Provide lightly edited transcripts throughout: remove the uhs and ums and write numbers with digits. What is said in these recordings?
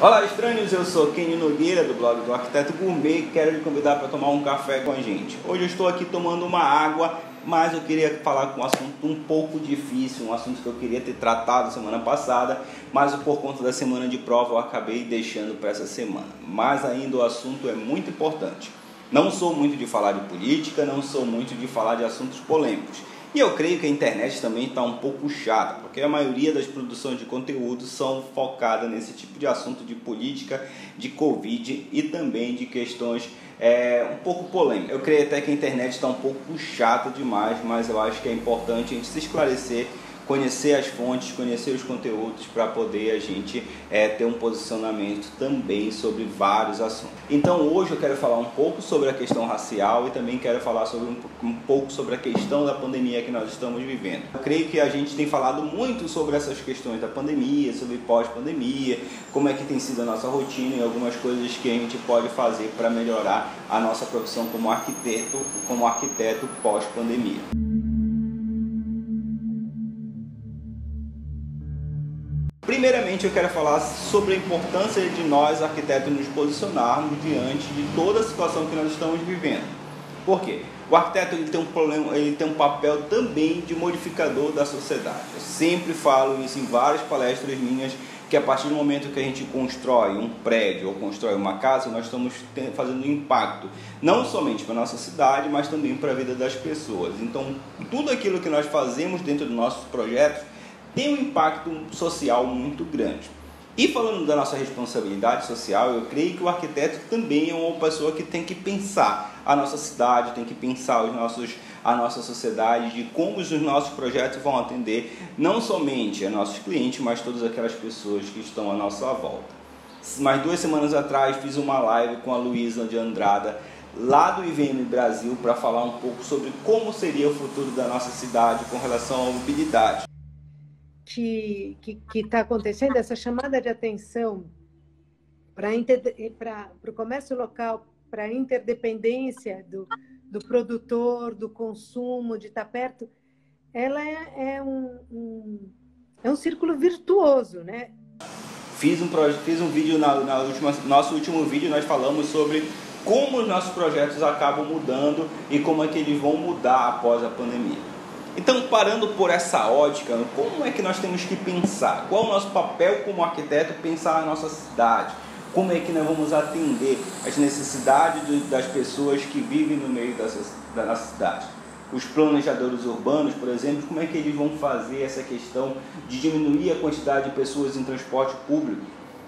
Olá, estranhos, eu sou Kenny Nogueira, do blog do Arquiteto Gourmet, e quero lhe convidar para tomar um café com a gente. Hoje eu estou aqui tomando uma água, mas eu queria falar com um assunto um pouco difícil, um assunto que eu queria ter tratado semana passada, mas por conta da semana de prova eu acabei deixando para essa semana. Mas ainda o assunto é muito importante. Não sou muito de falar de política, não sou muito de falar de assuntos polêmicos. E eu creio que a internet também está um pouco chata, porque a maioria das produções de conteúdo são focadas nesse tipo de assunto de política, de Covid e também de questões um pouco polêmicas. Eu creio até que a internet está um pouco chata demais, mas eu acho que é importante a gente se esclarecer, conhecer as fontes, conhecer os conteúdos para poder a gente ter um posicionamento também sobre vários assuntos. Então hoje eu quero falar um pouco sobre a questão racial e também quero falar sobre um pouco sobre a questão da pandemia que nós estamos vivendo. Eu creio que a gente tem falado muito sobre essas questões da pandemia, sobre pós-pandemia, como é que tem sido a nossa rotina e algumas coisas que a gente pode fazer para melhorar a nossa profissão como arquiteto pós-pandemia. Primeiramente eu quero falar sobre a importância de nós arquitetos nos posicionarmos diante de toda a situação que nós estamos vivendo. Por quê? O arquiteto ele tem um papel também de modificador da sociedade. Eu sempre falo isso em várias palestras minhas, que a partir do momento que a gente constrói um prédio ou constrói uma casa, nós estamos fazendo impacto, não somente para a nossa cidade, mas também para a vida das pessoas. Então, tudo aquilo que nós fazemos dentro dos nossos projetos tem um impacto social muito grande. E falando da nossa responsabilidade social, eu creio que o arquiteto também é uma pessoa que tem que pensar a nossa cidade, tem que pensar a nossa sociedade, de como os nossos projetos vão atender não somente a nossos clientes, mas todas aquelas pessoas que estão à nossa volta. Mais 2 semanas atrás fiz uma live com a Luísa de Andrada, lá do IVM Brasil, para falar um pouco sobre como seria o futuro da nossa cidade com relação à mobilidade. Que está acontecendo, essa chamada de atenção para o comércio local, para a interdependência do produtor, do consumo, de estar perto, ela é um círculo virtuoso, né? Fiz um vídeo, nosso último vídeo nós falamos sobre como os nossos projetos acabam mudando e como é que eles vão mudar após a pandemia. Então, parando por essa ótica, como é que nós temos que pensar? Qual é o nosso papel como arquiteto pensar a nossa cidade? Como é que nós vamos atender as necessidades das pessoas que vivem no meio da nossa cidade? Os planejadores urbanos, por exemplo, como é que eles vão fazer essa questão de diminuir a quantidade de pessoas em transporte público?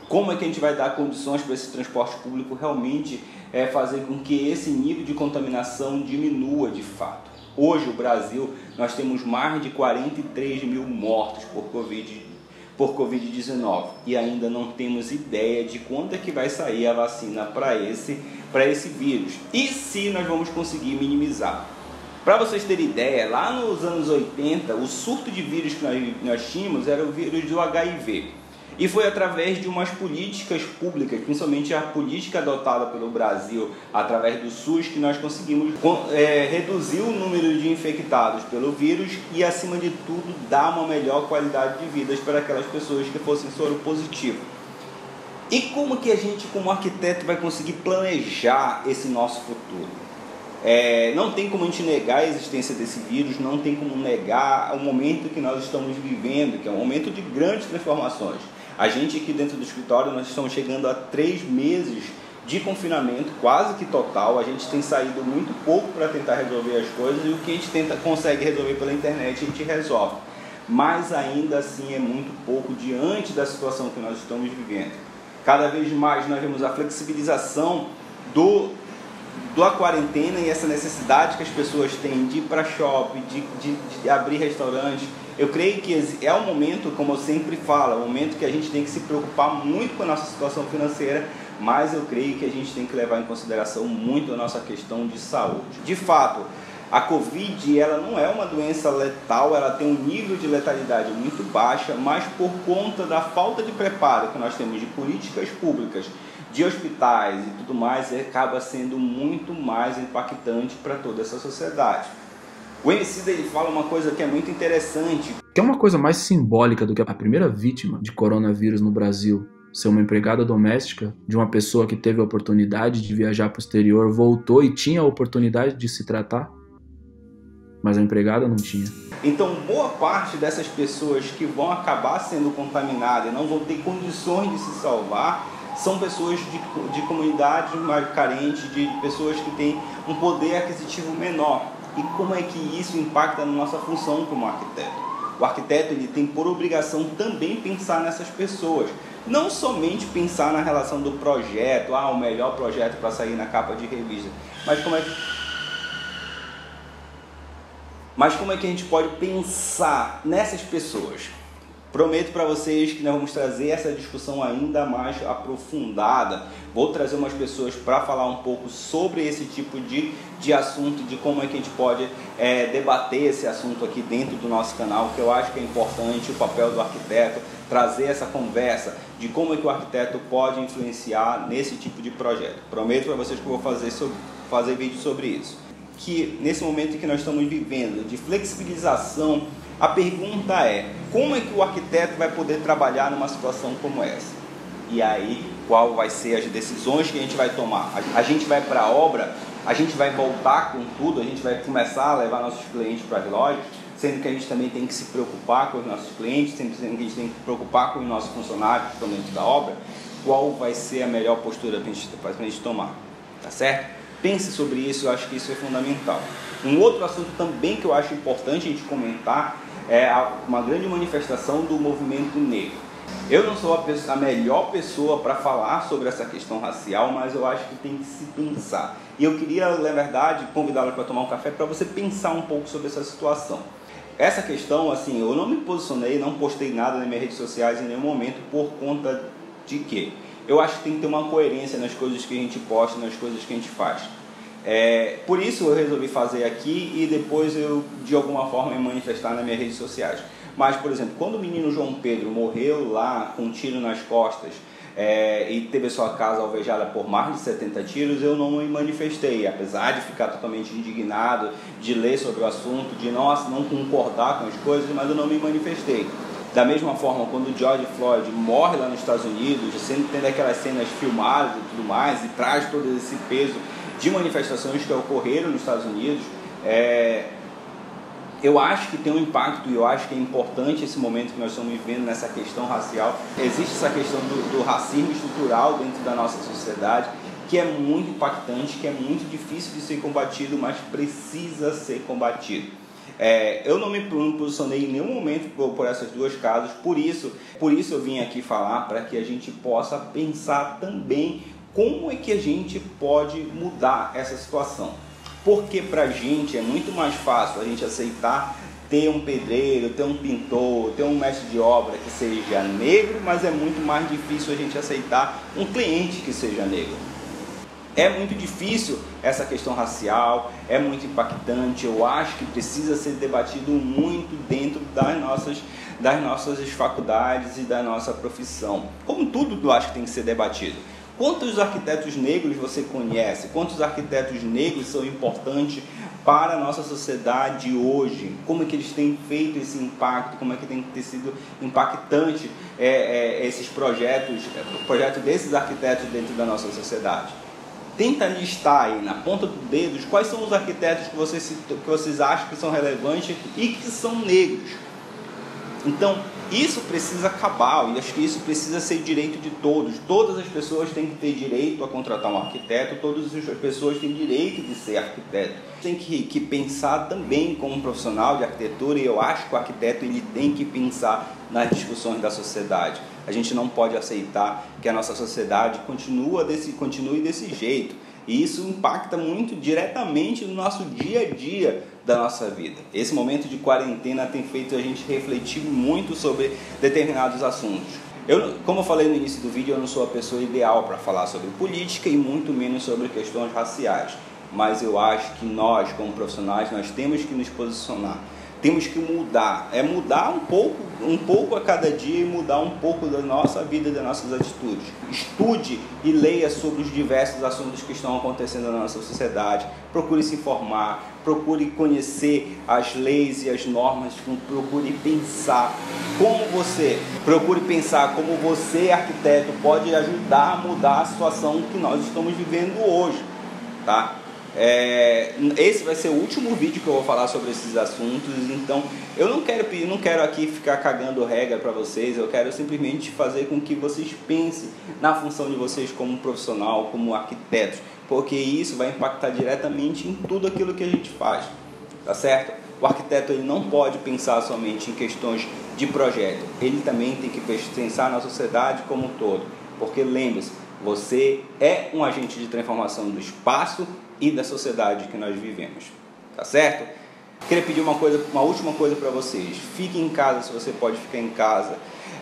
Como é que a gente vai dar condições para esse transporte público realmente fazer com que esse nível de contaminação diminua de fato? Hoje, o Brasil, nós temos mais de 43 mil mortos por Covid-19 e ainda não temos ideia de quando é que vai sair a vacina para esse vírus e se nós vamos conseguir minimizar. Para vocês terem ideia, lá nos anos 80, o surto de vírus que nós tínhamos era o vírus do HIV. E foi através de umas políticas públicas, principalmente a política adotada pelo Brasil, através do SUS, que nós conseguimos reduzir o número de infectados pelo vírus e, acima de tudo, dar uma melhor qualidade de vida para aquelas pessoas que fossem soropositivas. E como que a gente, como arquiteto, vai conseguir planejar esse nosso futuro? Não tem como a gente negar a existência desse vírus, não tem como negar o momento que nós estamos vivendo, que é um momento de grandes transformações. A gente aqui dentro do escritório, nós estamos chegando a 3 meses de confinamento, quase que total. A gente tem saído muito pouco para tentar resolver as coisas e o que a gente consegue resolver pela internet, a gente resolve. Mas ainda assim é muito pouco diante da situação que nós estamos vivendo. Cada vez mais nós vemos a flexibilização da quarentena e essa necessidade que as pessoas têm de ir para shopping, de abrir restaurantes. Eu creio que é um momento, como eu sempre falo, é um momento que a gente tem que se preocupar muito com a nossa situação financeira, mas eu creio que a gente tem que levar em consideração muito a nossa questão de saúde. De fato, a Covid ela não é uma doença letal, ela tem um nível de letalidade muito baixa, mas por conta da falta de preparo que nós temos de políticas públicas, de hospitais e tudo mais, acaba sendo muito mais impactante para toda essa sociedade. O Emicida ele fala uma coisa que é muito interessante. Que é uma coisa mais simbólica do que a primeira vítima de coronavírus no Brasil ser uma empregada doméstica de uma pessoa que teve a oportunidade de viajar para o exterior, voltou e tinha a oportunidade de se tratar, mas a empregada não tinha. Então, boa parte dessas pessoas que vão acabar sendo contaminadas e não vão ter condições de se salvar são pessoas de comunidades mais carentes, de pessoas que têm um poder aquisitivo menor. E como é que isso impacta na nossa função como arquiteto? O arquiteto ele tem por obrigação também pensar nessas pessoas. Não somente pensar na relação do projeto, o melhor projeto para sair na capa de revista, mas como é que a gente pode pensar nessas pessoas? Prometo para vocês que nós vamos trazer essa discussão ainda mais aprofundada. Vou trazer umas pessoas para falar um pouco sobre esse tipo de assunto, de como é que a gente pode debater esse assunto aqui dentro do nosso canal, que eu acho que é importante o papel do arquiteto, trazer essa conversa de como é que o arquiteto pode influenciar nesse tipo de projeto. Prometo para vocês que eu vou fazer vídeo sobre isso. Que nesse momento em que nós estamos vivendo de flexibilização, a pergunta é, como é que o arquiteto vai poder trabalhar numa situação como essa? E aí, qual vai ser as decisões que a gente vai tomar? A gente vai para a obra, a gente vai voltar com tudo, a gente vai começar a levar nossos clientes para as lojas, sendo que a gente também tem que se preocupar com os nossos clientes, sendo que a gente tem que se preocupar com os nossos funcionários que estão dentro da obra. Qual vai ser a melhor postura para a gente tomar? Tá certo? Pense sobre isso, eu acho que isso é fundamental. Um outro assunto também que eu acho importante a gente comentar é uma grande manifestação do movimento negro. Eu não sou a melhor pessoa para falar sobre essa questão racial, mas eu acho que tem que se pensar. E eu queria, na verdade, convidá-la para tomar um café para você pensar um pouco sobre essa situação. Essa questão, assim, eu não me posicionei, não postei nada nas minhas redes sociais em nenhum momento por conta de quê? Eu acho que tem que ter uma coerência nas coisas que a gente posta, nas coisas que a gente faz. Por isso eu resolvi fazer aqui e depois eu, de alguma forma, me manifestar nas minhas redes sociais. Mas, por exemplo, quando o menino João Pedro morreu lá com um tiro nas costas e teve a sua casa alvejada por mais de 70 tiros, eu não me manifestei, apesar de ficar totalmente indignado, de ler sobre o assunto, de não concordar com as coisas, mas eu não me manifestei. Da mesma forma, quando o George Floyd morre lá nos Estados Unidos, sempre tendo aquelas cenas filmadas e tudo mais, e traz todo esse peso de manifestações que ocorreram nos Estados Unidos, eu acho que tem um impacto e eu acho que é importante esse momento que nós estamos vivendo nessa questão racial. Existe essa questão do racismo estrutural dentro da nossa sociedade, que é muito impactante, que é muito difícil de ser combatido, mas precisa ser combatido. Eu não me posicionei em nenhum momento por essas duas causas, por isso eu vim aqui falar para que a gente possa pensar também como é que a gente pode mudar essa situação. Porque para a gente é muito mais fácil a gente aceitar ter um pedreiro, ter um pintor, ter um mestre de obra que seja negro, mas é muito mais difícil a gente aceitar um cliente que seja negro. É muito difícil essa questão racial, é muito impactante, eu acho que precisa ser debatido muito dentro das nossas faculdades e da nossa profissão. Como tudo eu acho que tem que ser debatido. Quantos arquitetos negros você conhece? Quantos arquitetos negros são importantes para a nossa sociedade hoje? Como é que eles têm feito esse impacto? Como é que tem sido impactante esses projetos, o projeto desses arquitetos dentro da nossa sociedade? Tenta listar aí na ponta do dedo quais são os arquitetos que vocês acham que são relevantes e que são negros. Então, isso precisa acabar, e acho que isso precisa ser direito de todos. Todas as pessoas têm que ter direito a contratar um arquiteto, todas as pessoas têm direito de ser arquiteto. Tem que pensar também como um profissional de arquitetura, e eu acho que o arquiteto ele tem que pensar nas discussões da sociedade. A gente não pode aceitar que a nossa sociedade continue desse jeito. E isso impacta muito diretamente no nosso dia a dia da nossa vida. Esse momento de quarentena tem feito a gente refletir muito sobre determinados assuntos. Como eu falei no início do vídeo, eu não sou a pessoa ideal para falar sobre política e muito menos sobre questões raciais. Mas eu acho que nós, como profissionais, nós temos que nos posicionar. temos que mudar, mudar um pouco a cada dia e mudar um pouco da nossa vida e das nossas atitudes. Estude e leia sobre os diversos assuntos que estão acontecendo na nossa sociedade, procure se informar, procure conhecer as leis e as normas, procure pensar como você, arquiteto, pode ajudar a mudar a situação que nós estamos vivendo hoje, tá? Esse vai ser o último vídeo que eu vou falar sobre esses assuntos, então eu não quero aqui ficar cagando regra para vocês, eu quero simplesmente fazer com que vocês pensem na função de vocês como profissional, como arquitetos, porque isso vai impactar diretamente em tudo aquilo que a gente faz, tá certo? O arquiteto ele não pode pensar somente em questões de projeto, ele também tem que pensar na sociedade como um todo, porque lembre-se, você é um agente de transformação do espaço e da sociedade que nós vivemos, tá certo? Queria pedir uma última coisa para vocês. Fiquem em casa se você pode ficar em casa.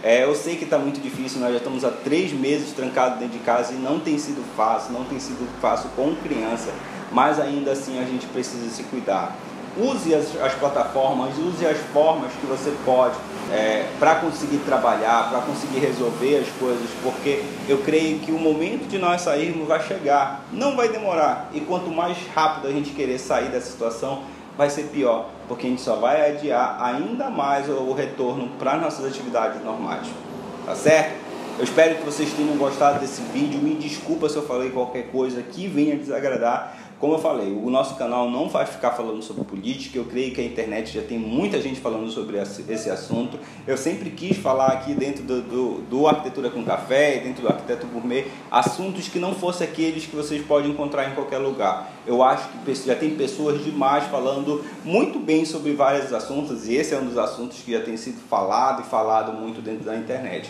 Eu sei que está muito difícil, nós já estamos há 3 meses trancados dentro de casa e não tem sido fácil com criança, mas ainda assim a gente precisa se cuidar. Use as plataformas, use as formas que você pode para conseguir trabalhar, para conseguir resolver as coisas, porque eu creio que o momento de nós sairmos vai chegar, não vai demorar, e quanto mais rápido a gente querer sair dessa situação, vai ser pior, porque a gente só vai adiar ainda mais o retorno para nossas atividades normais, tá certo? Eu espero que vocês tenham gostado desse vídeo, me desculpa se eu falei qualquer coisa que venha desagradar. Como eu falei, o nosso canal não vai ficar falando sobre política, eu creio que a internet já tem muita gente falando sobre esse assunto. Eu sempre quis falar aqui dentro do Arquitetura com Café, dentro do Arquiteto Gourmet, assuntos que não fossem aqueles que vocês podem encontrar em qualquer lugar. Eu acho que já tem pessoas demais falando muito bem sobre vários assuntos, e esse é um dos assuntos que já tem sido falado muito dentro da internet.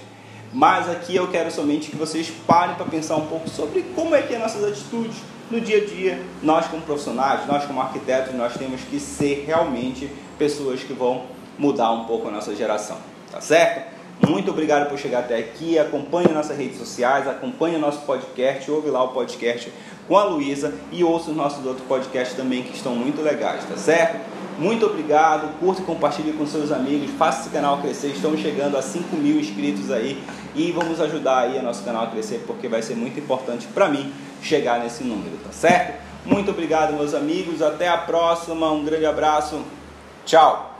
Mas aqui eu quero somente que vocês parem para pensar um pouco sobre como é que é nossas atitudes no dia a dia. Nós como profissionais, nós como arquitetos, nós temos que ser realmente pessoas que vão mudar um pouco a nossa geração, tá certo? Muito obrigado por chegar até aqui, acompanhe nossas redes sociais, acompanhe o nosso podcast, ouve lá o podcast com a Luísa e ouça os nossos outros podcasts também que estão muito legais, tá certo? Muito obrigado, curta e compartilhe com seus amigos, faça esse canal crescer, estamos chegando a 5 mil inscritos aí e vamos ajudar aí o nosso canal a crescer, porque vai ser muito importante para mim chegar nesse número, tá certo? Muito obrigado, meus amigos, até a próxima, um grande abraço, tchau!